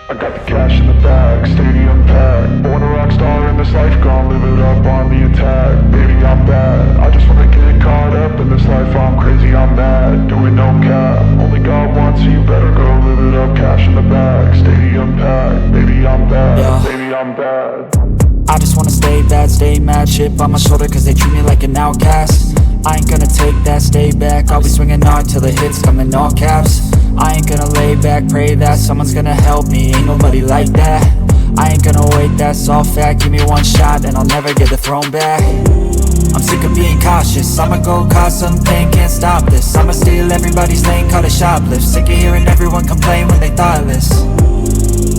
I got the cash in the bag, stadium packed. Born a rock star in this life, gon' live it up on the attack. Baby, I'm bad, I just wanna get caught up in this life. I'm crazy, I'm mad, doing no cap. Only God wants, so you better go live it up. Cash in the bag, stadium packed. Baby, I'm bad, yeah. Baby, I'm bad. I just wanna stay bad, stay mad. Shit on my shoulder cause they treat me like an outcast. I ain't gonna take that, stay back. I'll be swinging hard till the hits come in all caps. I ain't gonna lay back, pray that someone's gonna help me. Ain't nobody like that. I ain't gonna wait, that's all fact. Give me one shot and I'll never get the throne back. I'm sick of being cautious, I'ma go cause something, can't stop this. I'ma steal everybody's lane, call it shoplift. Sick of hearing everyone complain when they thoughtless.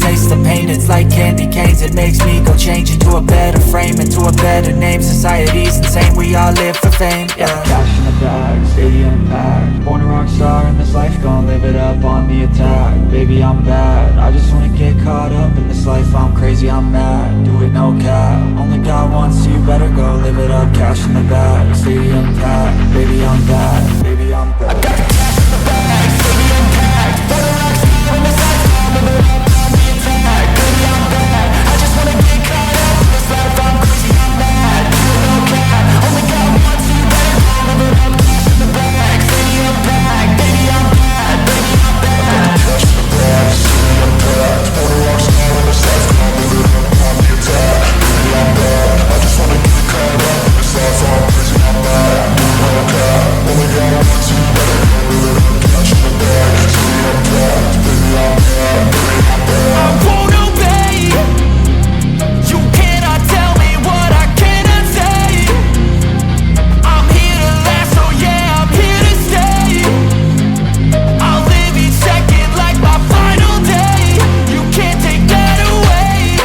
Taste the pain, it's like candy canes. It makes me go change into a better frame, into a better name. Society's insane, we all live for fame, yeah. Cash in the bag, stadium packed. Born a rock star in this life, gon' live it up on the attack. Baby, I'm bad, I just wanna get caught up in this life. I'm crazy, I'm mad, do it no cap. Only God wants, so you better go live it up. Cash in the bag, stadium packed. Baby, I'm bad, baby, I'm bad. I got the cash in the bag, stadium packed. Born a rock star in this life, gon' live it up. Baby, I'm bad, I just wanna get caught up in this life. I'm crazy, I'm mad, do it no cap. Only God wants, so you better go live it up. Cash in the bag, stadium packed. Baby, I'm bad, baby, I'm bad. Cash in the bag, stadium packed. Born a rock star in this life, gon' live it up on the attack. Baby, I'm bad, I just wanna get caught up in this life. I'm crazy, I'm mad, do it no cap. Only God wants, so you better go live it up. Cash in the bag, stadium packed. Baby, I'm bad, baby, I'm bad. I won't obey. You cannot tell me what I cannot say. I'm here to last, so yeah, I'm here to stay. I'll live each second like my final day. You can't take that away,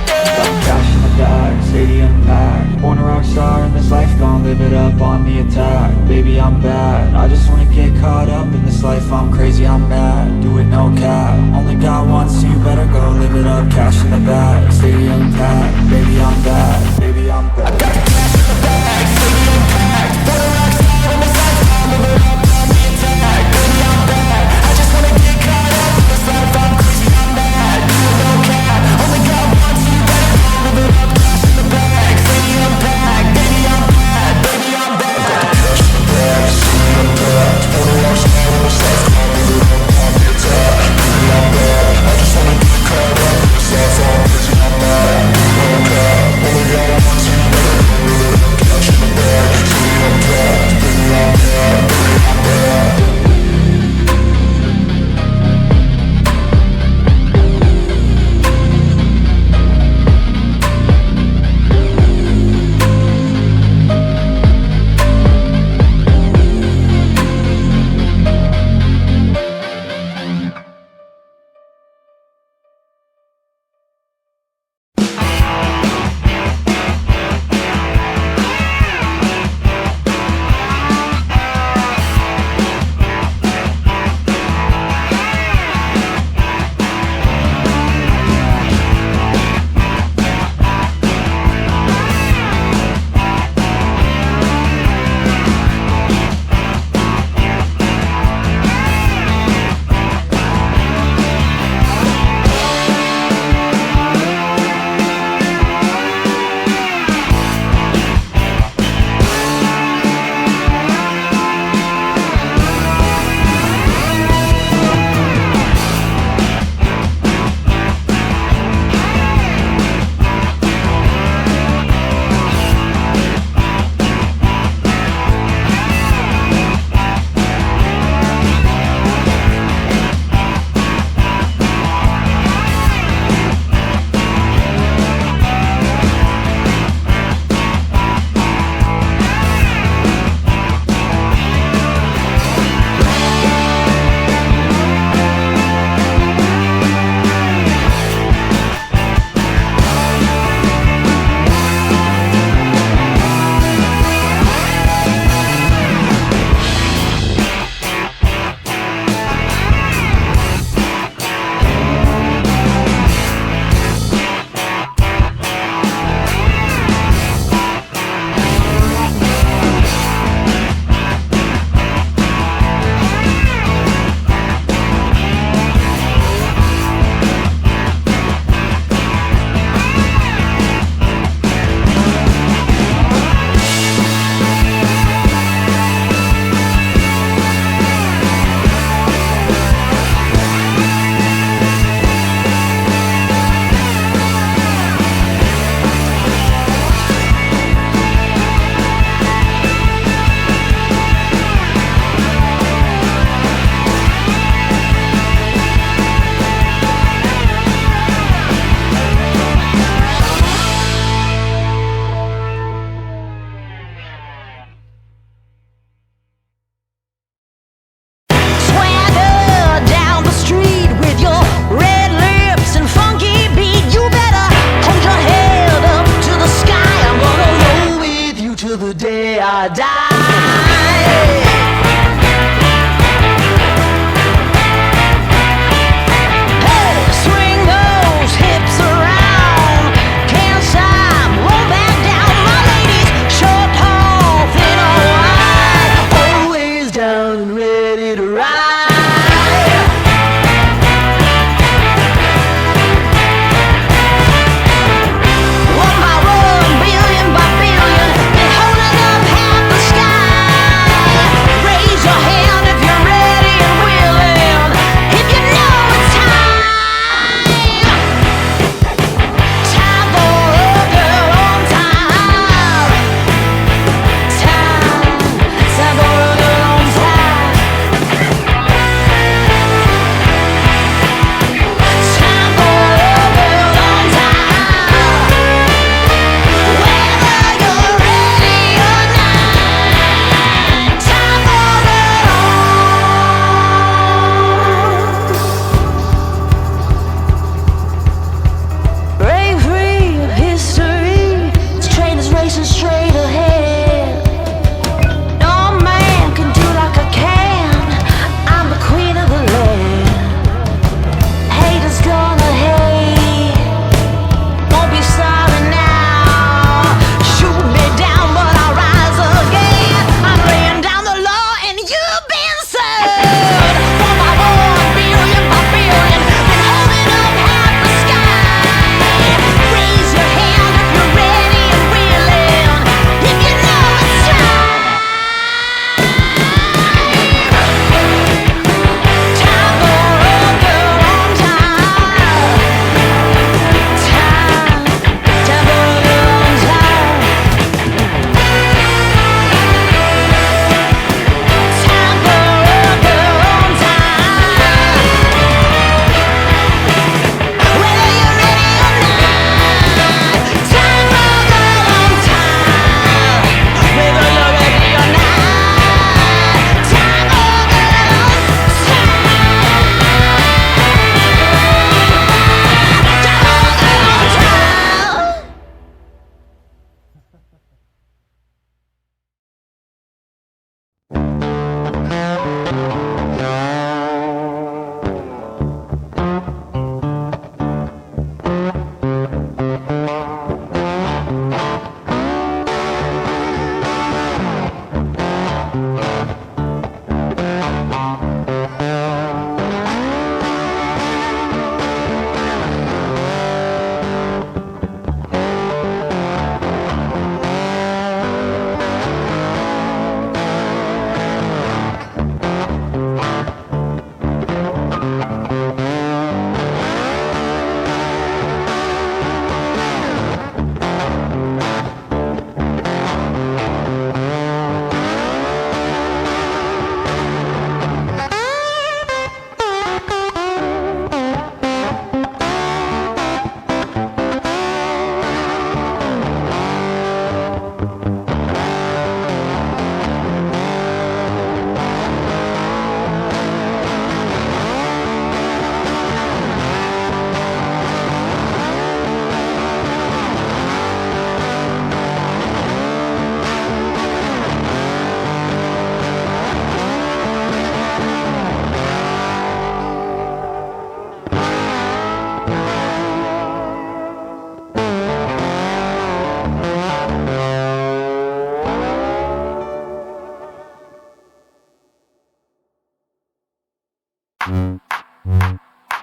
yeah. Cash in the bag, stadium packed. Born a rock star in this life, gon' live it up on the attack. Baby, I'm bad, I just wanna get caught up in this life. I'm crazy, I'm mad, do it no cap. Only God wants, so you better go live it up. Cash in the bag, stadium packed. Baby, I'm bad, baby, I'm bad. I got the cash in the bag, stadium packed. Born a rock star in this life, gon' live it up on the attack. Baby, I'm bad, I just wanna get caught up in this life. I'm crazy, I'm mad, do it no cap. Only God wants, so you better go live it up. Cash in the bag, stadium packed. Baby, I'm bad, baby, I'm bad. I got the cash in the bag, stadium packed. Born a rock star in this life, gon' live it up on the attack. Baby, I'm bad, I just wanna get caught up in this life. I'm crazy, I'm mad, do it no cap. Only God wants, so you better go live it up.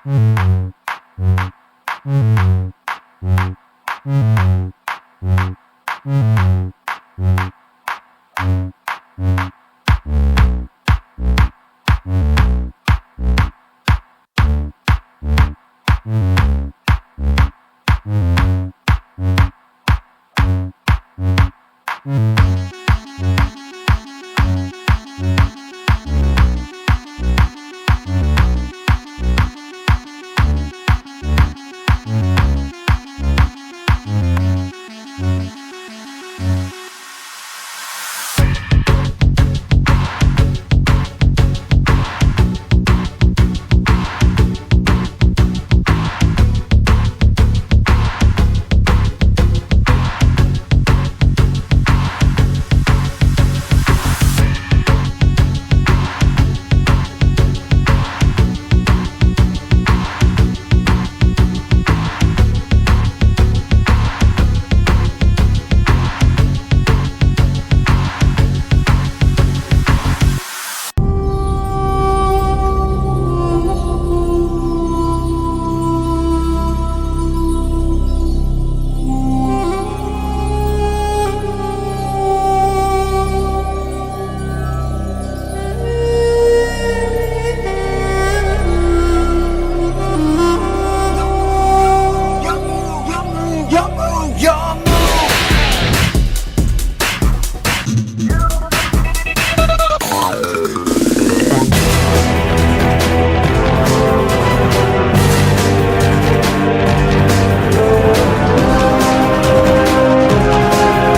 Bye.